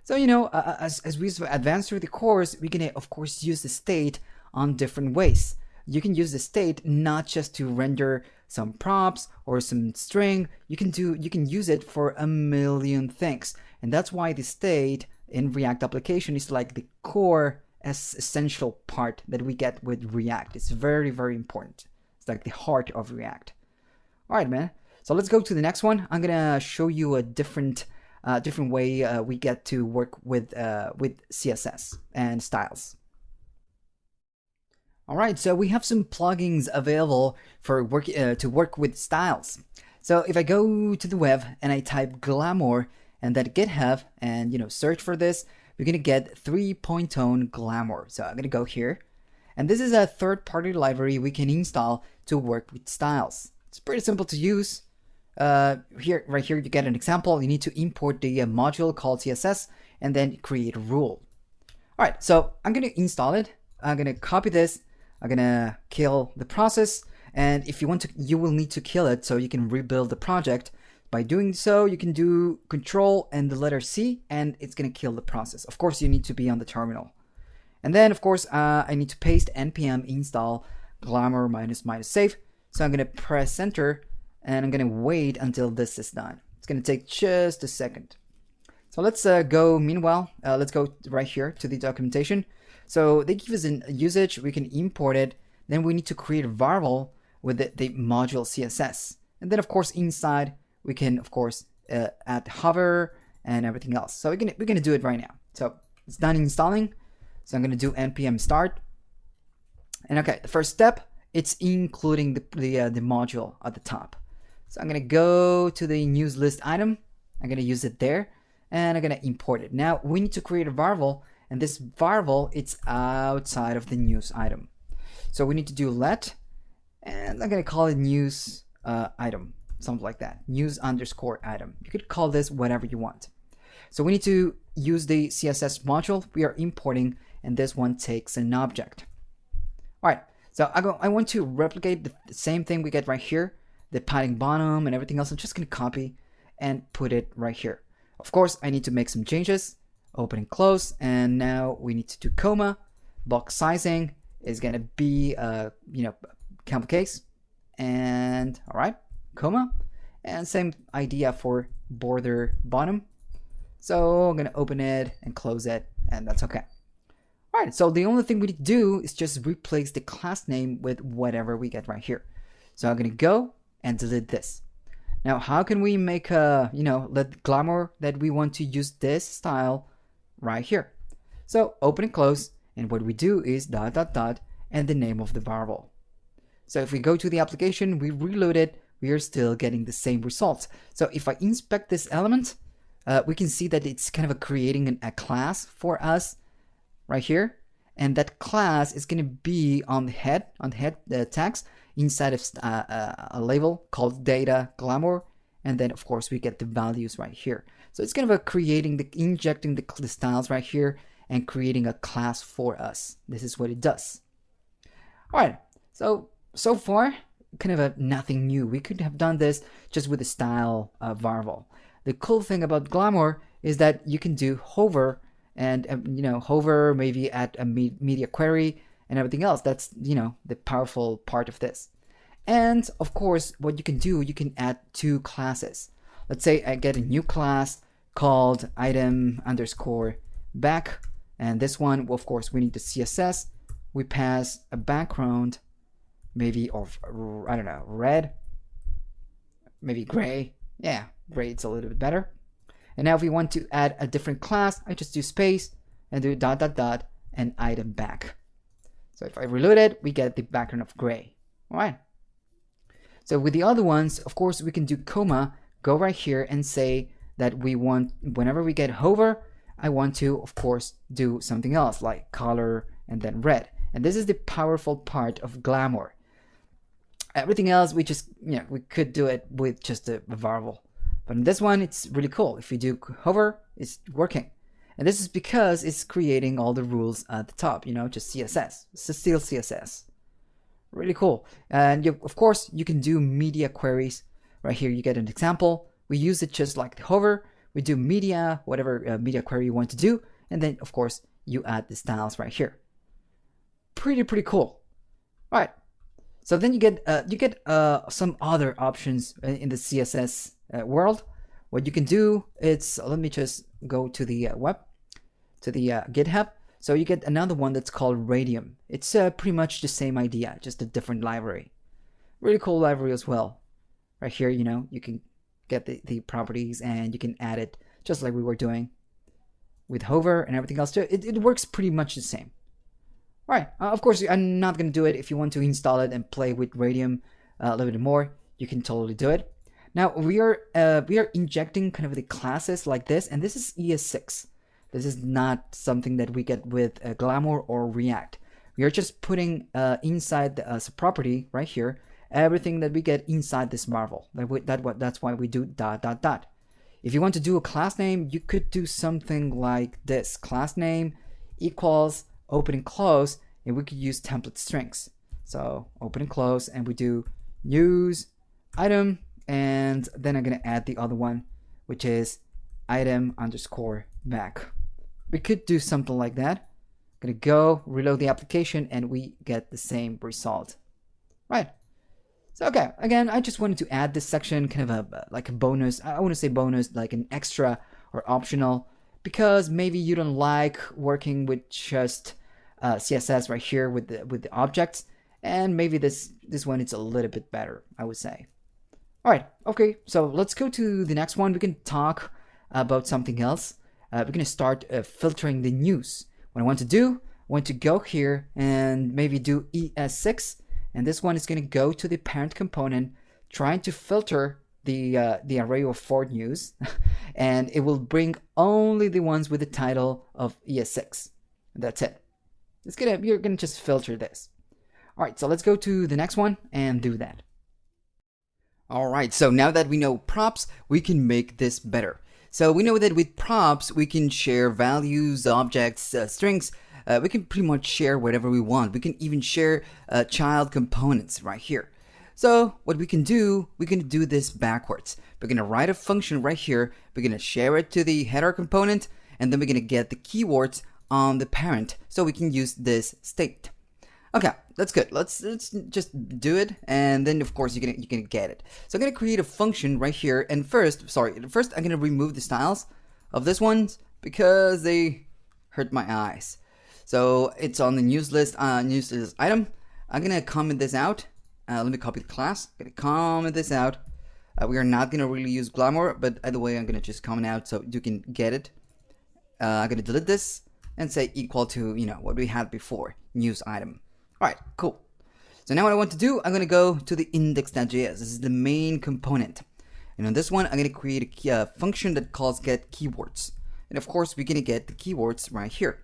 So as we advance through the course, we can of course use the state on different ways. You can use the state not just to render some props or some string. You can use it for a million things, and that's why the state in React application is like the core essential part that we get with React. It's very, very important. It's like the heart of React. All right, man. So let's go to the next one. I'm gonna show you a different way we get to work with CSS and styles. All right, so we have some plugins available for to work with styles. So if I go to the web and I type Glamour and then GitHub and search for this, we're gonna get 3.0 Glamour. So I'm gonna go here, and this is a third-party library we can install to work with styles. It's pretty simple to use. Right here you get an example. You need to import the module called CSS and then create a rule. All right, so I'm gonna install it. I'm gonna copy this. I'm gonna kill the process, and if you want to, you will need to kill it so you can rebuild the project. By doing so, you can do Control and the letter C, and it's gonna kill the process. Of course, you need to be on the terminal. And then, of course, I need to paste npm install glamour -- save. So I'm gonna press enter, and I'm gonna wait until this is done. It's gonna take just a second. So let's go. Meanwhile, let's go right here to the documentation. So they give us a usage. We can import it. Then we need to create a variable with the module CSS, and then of course inside we can of course add hover and everything else. So we're gonna do it right now. So it's done installing. So I'm gonna do npm start. And okay, the first step, it's including the module at the top. So I'm gonna go to the news list item. I'm gonna use it there, and I'm gonna import it. Now we need to create a variable, and this variable, it's outside of the news item. So we need to do let, and I'm gonna call it news item, something like that, news _ item. You could call this whatever you want. So we need to use the CSS module we are importing, and this one takes an object. All right, so I want to replicate the same thing we get right here, the padding bottom and everything else. I'm just gonna copy and put it right here. Of course, I need to make some changes, open and close, and now we need to do comma. Box sizing is gonna be camel case, and all right, comma, and same idea for border bottom. So I'm gonna open it and close it, and that's okay. All right, so the only thing we need to do is just replace the class name with whatever we get right here. So I'm gonna go and delete this. Now, how can we make let glamour that we want to use this style right here? So open and close, and what we do is ... and the name of the variable. So if we go to the application, we reload it, we are still getting the same results. So if I inspect this element, we can see that it's kind of creating a class for us right here, and that class is going to be on the head tags inside of a label called data glamour, and then of course we get the values right here. So it's kind of injecting the styles right here and creating a class for us. This is what it does. All right, so far kind of nothing new. We could have done this just with the style variable. The cool thing about glamour is that you can do hover, and hover maybe at a media query, and everything else. That's, you know, the powerful part of this. And of course, what you can do, you can add two classes. Let's say I get a new class called item_back, and this one, well, of course, we need the CSS. We pass a background, maybe of, I don't know, red, maybe gray. Yeah, gray, it's a little bit better. And now if we want to add a different class, I just do space and do ... and item back. So if I reload it, we get the background of gray. All right. So with the other ones, of course, we can do comma, go right here and say that we want, whenever we get hover, I want to, of course, do something else like color and then red. And this is the powerful part of Glamour. Everything else, we just, you know, we could do it with just a variable. But in this one, it's really cool. If you do hover, it's working. And this is because it's creating all the rules at the top, you know, just CSS. It's still CSS. Really cool. And you, of course, you can do media queries. Right here, you get an example. We use it just like the hover. We do media, whatever media query you want to do. And then, of course, you add the styles right here. Pretty cool. All right. So then you get some other options in the CSS world. What you can do, it's, let me just go to the web, to the GitHub. So you get another one that's called Radium. It's pretty much the same idea, just a different library. Really cool library as well. Right here, you know, you can get the properties and you can add it just like we were doing with hover and everything else too. It works pretty much the same. All right, of course, I'm not going to do it. If you want to install it and play with Radium a little bit more, you can totally do it. Now we are injecting kind of the classes like this, and this is ES6. This is not something that we get with Glamour or React. We are just putting inside the property right here everything that we get inside this marvel. That's why we do ... If you want to do a class name, you could do something like this: class name equals open and close, and we could use template strings. So open and close, and we do use item, and then I'm gonna add the other one, which is item_back. We could do something like that. I'm gonna go reload the application, and we get the same result. Right. So okay, again, I just wanted to add this section, kind of like a bonus. I want to say bonus, like an extra or optional, because maybe you don't like working with just CSS right here with the objects, and maybe this one is a little bit better, I would say. All right, okay, so let's go to the next one. We can talk about something else. We're gonna start filtering the news. What I want to do, I want to go here and maybe do ES6, and this one is gonna go to the parent component, trying to filter the array of Ford news, and it will bring only the ones with the title of ES6. That's it. You're gonna just filter this. All right, so let's go to the next one and do that. All right, so now that we know props, we can make this better. So we know that with props, we can share values, objects, strings. We can pretty much share whatever we want. We can even share child components right here. So what we can do this backwards. We're gonna write a function right here. We're gonna share it to the header component, and then we're gonna get the keywords on the parent, so we can use this state. Okay, that's good. Let's just do it, and then of course you're gonna get it. So I'm gonna create a function right here, and first I'm gonna remove the styles of this one because they hurt my eyes. So it's on the news list item. I'm gonna comment this out. Let me copy the class. I'm gonna comment this out. We are not gonna really use Glamour, but either way, I'm gonna just comment out so you can get it. I'm gonna delete this and say equal to, you know, what we had before, news item. All right, cool. So now what I want to do, I'm gonna go to the index.js. This is the main component. And on this one, I'm gonna create a function that calls get keywords. And of course, we're gonna get the keywords right here.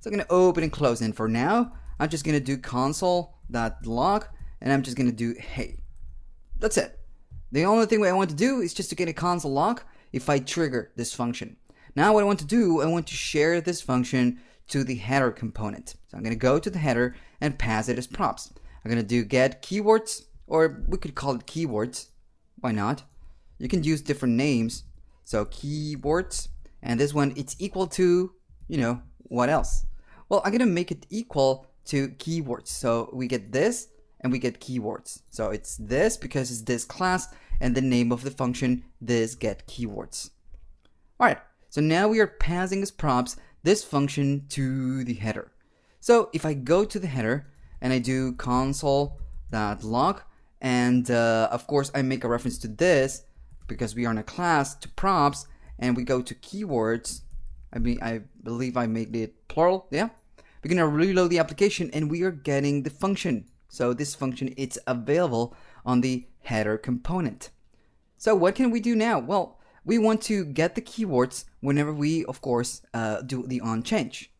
So I'm gonna open and close, and for now, I'm just gonna do console.log, and I'm just gonna do hey. That's it. The only thing I want to do is just to get a console log if I trigger this function. Now what I want to do, I want to share this function to the header component. So I'm gonna go to the header and pass it as props. I'm gonna do get keywords, or we could call it keywords. Why not? You can use different names. So keywords, and this one, it's equal to, you know, what else? Well, I'm gonna make it equal to keywords. So we get this and we get keywords. So it's this because it's this class and the name of the function this get keywords. All right, so now we are passing as props this function to the header. So if I go to the header and I do console.log, and of course I make a reference to this because we are in a class to props, and we go to keywords. I believe I made it plural. Yeah, we're gonna reload the application and we are getting the function. So this function, it's available on the header component. So what can we do now? Well, we want to get the keywords whenever we, of course, do the on change.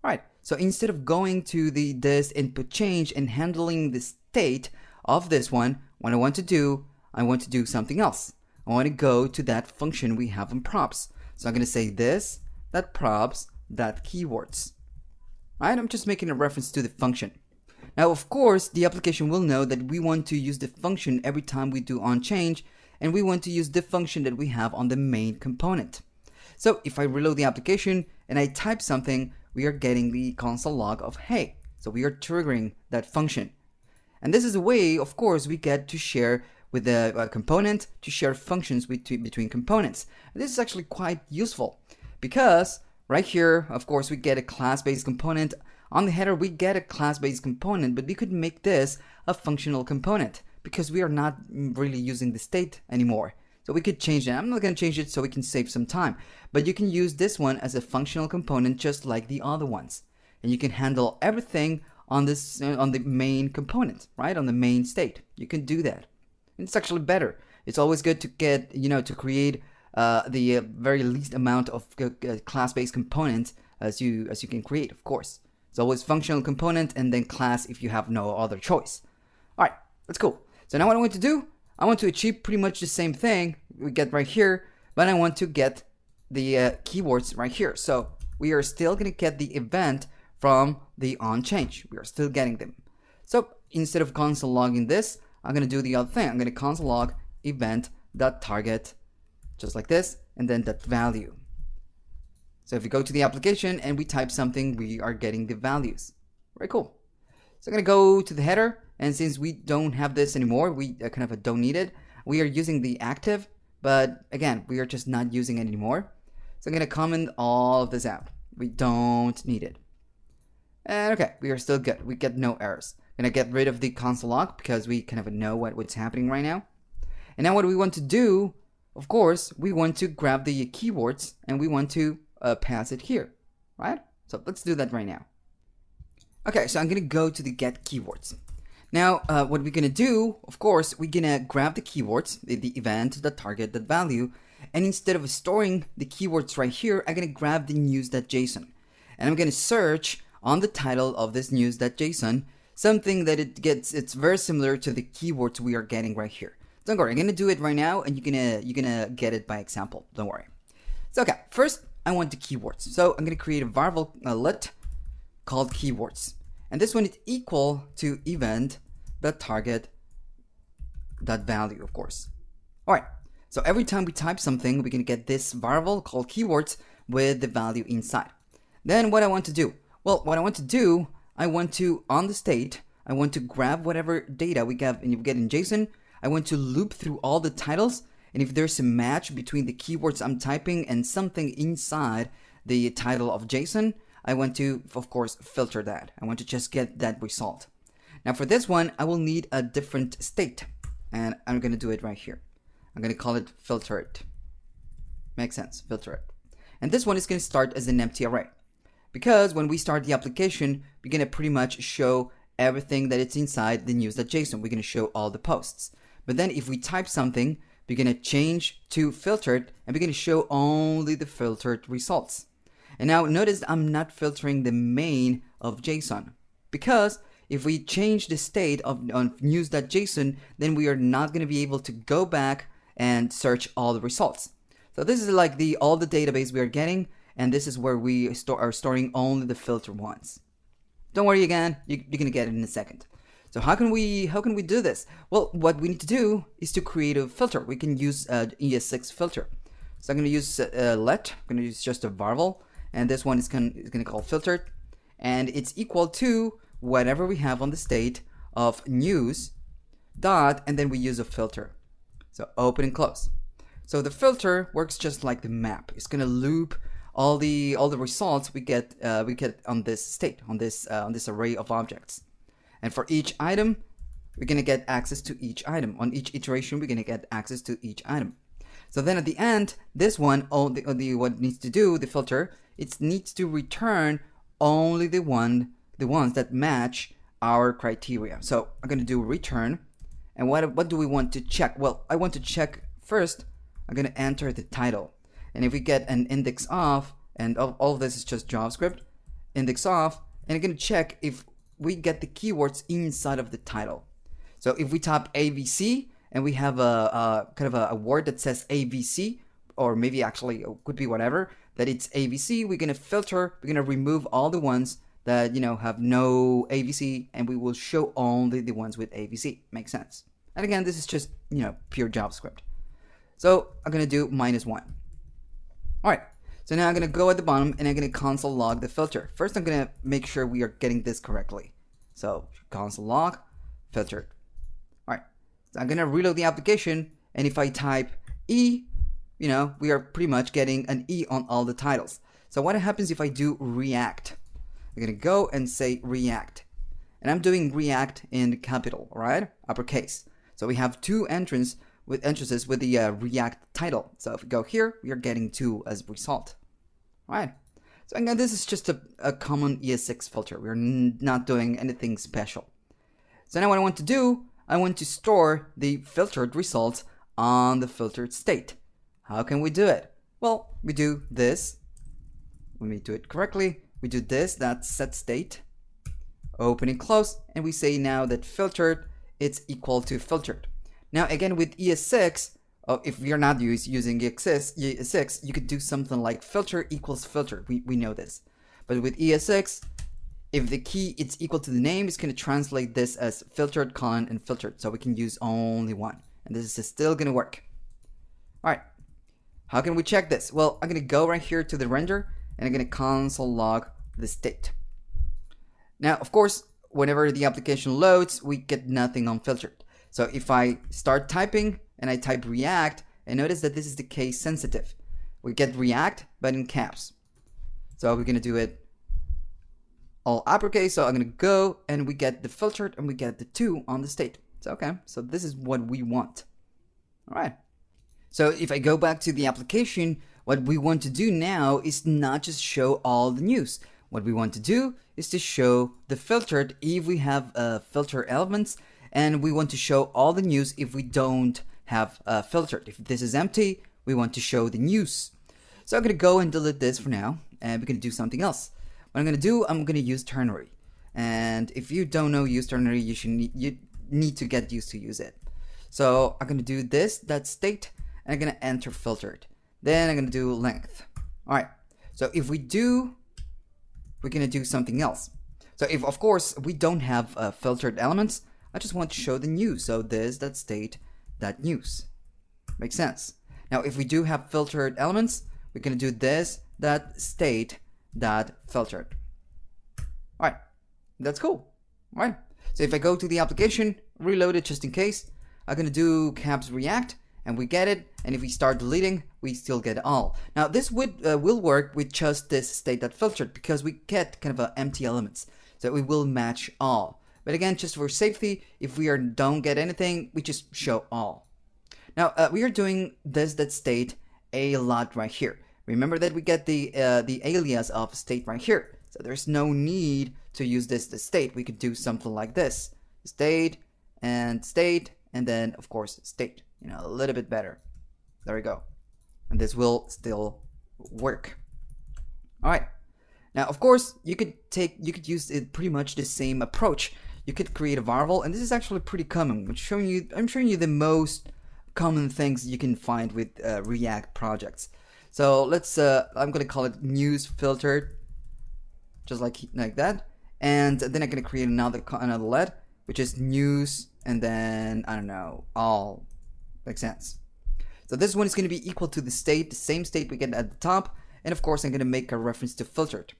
All right, so instead of going to this input change and handling the state of this one, what I want to do something else. I want to go to that function we have in props. So I'm going to say this, that props, that keywords. All right, I'm just making a reference to the function. Now, of course, the application will know that we want to use the function every time we do on change, and we want to use the function that we have on the main component. So if I reload the application and I type something, we are getting the console log of hey. So we are triggering that function. And this is a way, of course, we get to share with the component, to share functions between components. And this is actually quite useful because right here, of course, we get a class-based component. On the header, we get a class-based component, but we could make this a functional component because we are not really using the state anymore. So we could change that. I'm not going to change it so we can save some time, but you can use this one as a functional component just like the other ones. And you can handle everything on this on the main component, right? On the main state. You can do that. And it's actually better. It's always good to get, to create the very least amount of class-based components as you can create, of course. It's always functional component and then class if you have no other choice. All right, that's cool. So now what I want to do, I want to achieve pretty much the same thing we get right here, but I want to get the keywords right here. So we are still going to get the event from the on change. We are still getting them. So instead of console logging this, I'm going to do the other thing. I'm going to console log event.target, just like this, and then that value. So if we go to the application and we type something, we are getting the values. Very cool. So I'm going to go to the header, and since we don't have this anymore, we kind of don't need it. We are using the active, but again, we are just not using it anymore. So I'm going to comment all of this out. We don't need it. And okay, we are still good. We get no errors. I'm going to get rid of the console log because we kind of know what's happening right now. And now what we want to do, of course, we want to grab the keywords and we want to pass it here, right? So let's do that right now. Okay, so I'm going to go to the get keywords. Now, what we're going to do, of course, we're going to grab the keywords, the event, the target, the value, and instead of storing the keywords right here, I'm going to grab the news.json. And I'm going to search on the title of this news.json something that it's very similar to the keywords we are getting right here. Don't worry, I'm going to do it right now, and you're gonna get it by example. Don't worry. So, okay, first, I want the keywords. So I'm going to create a variable lit called keywords. And this one is equal to event.target.value, of course. All right, so every time we type something, we're going to get this variable called keywords with the value inside. Then what I want to do? Well, what I want to do, I want to, on the state, I want to grab whatever data we get in JSON. I want to loop through all the titles. And if there's a match between the keywords I'm typing and something inside the title of JSON, I want to, of course, filter that. I want to just get that result. Now for this one, I will need a different state. And I'm going to do it right here. I'm going to call it filter it. Makes sense, filter it. And this one is going to start as an empty array. Because when we start the application, we're going to pretty much show everything that it's inside the news.json. We're going to show all the posts. But then if we type something, we're going to change to filtered, and we're going to show only the filtered results. And now notice I'm not filtering the main of JSON, because if we change the state of news.json, then we are not going to be able to go back and search all the results. So this is like all the database we are getting, and this is where we are storing only the filtered ones. Don't worry again, you're going to get it in a second. So how can we do this? Well, what we need to do is to create a filter. We can use ES6 filter. So I'm going to use let. I'm going to use just a variable, and this one is going to call filtered, and it's equal to whatever we have on the state of news dot, and then we use a filter. So open and close. So the filter works just like the map. It's gonna loop all the results we get on this state, on this array of objects. And for each item, we're gonna get access to each item. On each iteration, we're gonna get access to each item. So then at the end, this one, what it needs to do, the filter, it needs to return only the ones that match our criteria. So I'm gonna do return. And what do we want to check? Well, I want to check first, I'm gonna enter the title. And if we get an index of, and all of this is just JavaScript, index of, and I'm gonna check if we get the keywords inside of the title. So if we type AVC and we have a kind of a word that says AVC, or maybe actually it could be whatever, that it's AVC, we're gonna filter, we're gonna remove all the ones that have no AVC, and we will show only the ones with AVC. Makes sense. And again, this is just pure JavaScript. So I'm gonna do -1. All right. So now I'm gonna go at the bottom and I'm gonna console log the filter. First, I'm gonna make sure we are getting this correctly. So console log filtered. All right. So I'm gonna reload the application, and if I type E, we are pretty much getting an E on all the titles. So what happens if I do react? I'm gonna go and say react, and I'm doing react in capital, all right, uppercase. So we have two entrances with the react title. So if we go here, we are getting 2 as a result. All right. So again, this is just a common ES6 filter. We're not doing anything special. So now what I want to do, I want to store the filtered results on the filtered state. How can we do it? Well, we do this. When we do it correctly, we do this, that's set state, open and close, and we say now that filtered, it's equal to filtered. Now again, with ES6, if you're not using ES6, you could do something like filter equals filter. We know this. But with ES6, if the key is equal to the name, it's going to translate this as filtered, and filtered. So we can use only one. And this is still going to work. All right. How can we check this? Well, I'm going to go right here to the render, and I'm going to console log the state. Now, of course, whenever the application loads, we get nothing unfiltered. So if I start typing and I type react, and notice that this is the case sensitive. We get react, but in caps. So we're gonna do it all uppercase. So I'm gonna go and we get the filtered and we get the 2 on the state. So okay, so this is what we want. All right. So if I go back to the application, what we want to do now is not just show all the news. What we want to do is to show the filtered if we have filter elements, and we want to show all the news if we don't have filtered. If this is empty, we want to show the news. So I'm going to go and delete this for now, and we're going to do something else. What I'm going to do, I'm going to use ternary. And if you don't know use ternary, you need to get used to use it. So I'm going to do this, that state, and I'm going to enter filtered. Then I'm going to do length. All right. So if we do, we're going to do something else. So if, of course, we don't have filtered elements, I just want to show the news. So this, that state, that news. Makes sense. Now, if we do have filtered elements, we're going to do this, that state, that filtered. All right. That's cool. All right. So if I go to the application, reload it just in case, I'm going to do caps react, and we get it. And if we start deleting, we still get all. Now, this will work with just this state that filtered, because we get kind of empty elements. So we will match all. But again, just for safety, if we don't get anything, we just show all. Now, we are doing this, that state, a lot right here. Remember that we get the alias of state right here. So there's no need to use this state. We could do something like this. State, and then, of course, state. A little bit better. There we go. And this will still work. All right. Now, of course, you could use it pretty much the same approach. You could create a variable, and this is actually pretty common. I'm showing you the most common things you can find with React projects. So let's I'm gonna call it news filtered, just like that, and then I'm gonna create another LED, which is news, and then I don't know, all. Makes sense. So this one is going to be equal to the state, the same state we get at the top, and of course I'm going to make a reference to filtered.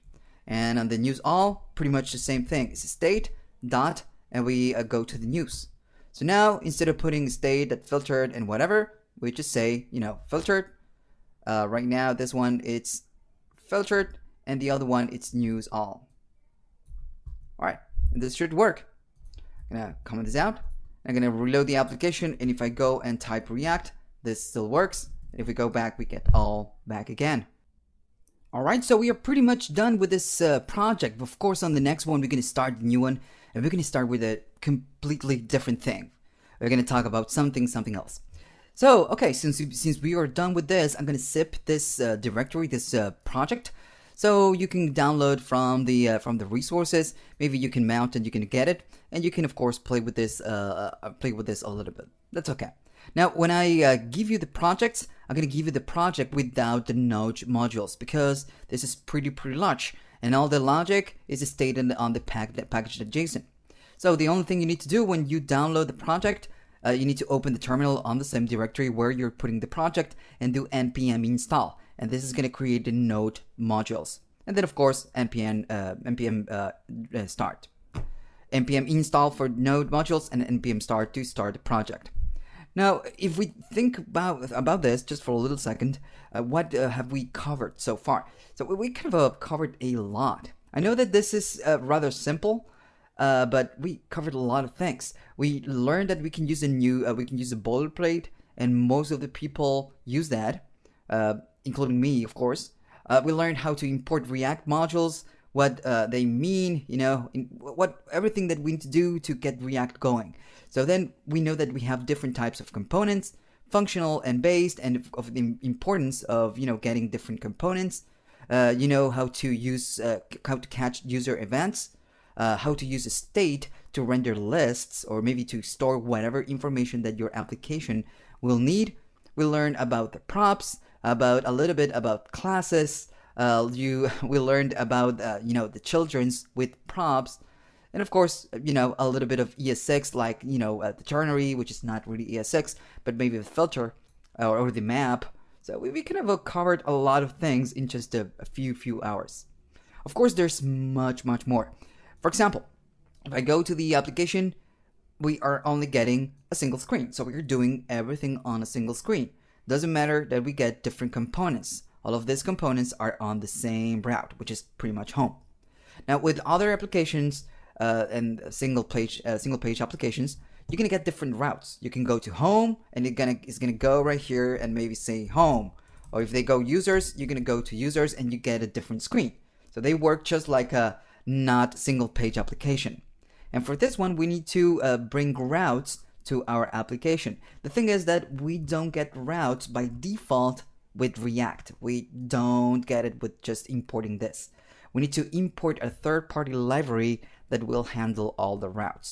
And on the news all, pretty much the same thing. It's a state dot, and we go to the news. So now instead of putting state that filtered and whatever, we just say, filtered. Right now this one it's filtered, and the other one it's news all. All right, and this should work. I'm gonna comment this out. I'm gonna reload the application, and if I go and type React, this still works. And if we go back, we get all back again. All right, so we are pretty much done with this project. Of course, on the next one, we're gonna start a new one, and we're gonna start with a completely different thing. We're gonna talk about something else. So, okay, since we are done with this, I'm gonna zip this directory, this project, so you can download from the resources. Maybe you can mount and you can get it, and you can of course play with this a little bit. That's okay. Now, when I give you the projects, I'm gonna give you the project without the Node modules because this is pretty large, and all the logic is stated on the package.json. So the only thing you need to do when you download the project, you need to open the terminal on the same directory where you're putting the project and do npm install, and this is going to create the Node modules, and then of course npm start, npm install for Node modules, and npm start to start the project. Now, if we think about this just for a little second, what have we covered so far? So we kind of covered a lot. I know that this is rather simple. But we covered a lot of things. We learned that we can use a boilerplate, and most of the people use that, including me, of course. We learned how to import React modules, what they mean, what everything that we need to do to get React going. So then we know that we have different types of components, functional and based, and of the importance of getting different components. How to catch user events. How to use a state to render lists, or maybe to store whatever information that your application will need. We learned about the props, about a little bit about classes. We learned about the children's with props, and of course a little bit of ES6, like the ternary, which is not really ES6, but maybe the filter or the map. So we kind of covered a lot of things in just a few hours. Of course, there's much more. For example, if I go to the application, we are only getting a single screen. So we're doing everything on a single screen. Doesn't matter that we get different components. All of these components are on the same route, which is pretty much home. Now, with other applications and single page applications, you're gonna get different routes. You can go to home, and it's gonna go right here and maybe say home. Or if they go users, you're gonna go to users, and you get a different screen. So they work just like a not single page application. And for this one, we need to bring routes to our application. The thing is that we don't get routes by default with React. We don't get it with just importing this. We need to import a third-party library that will handle all the routes.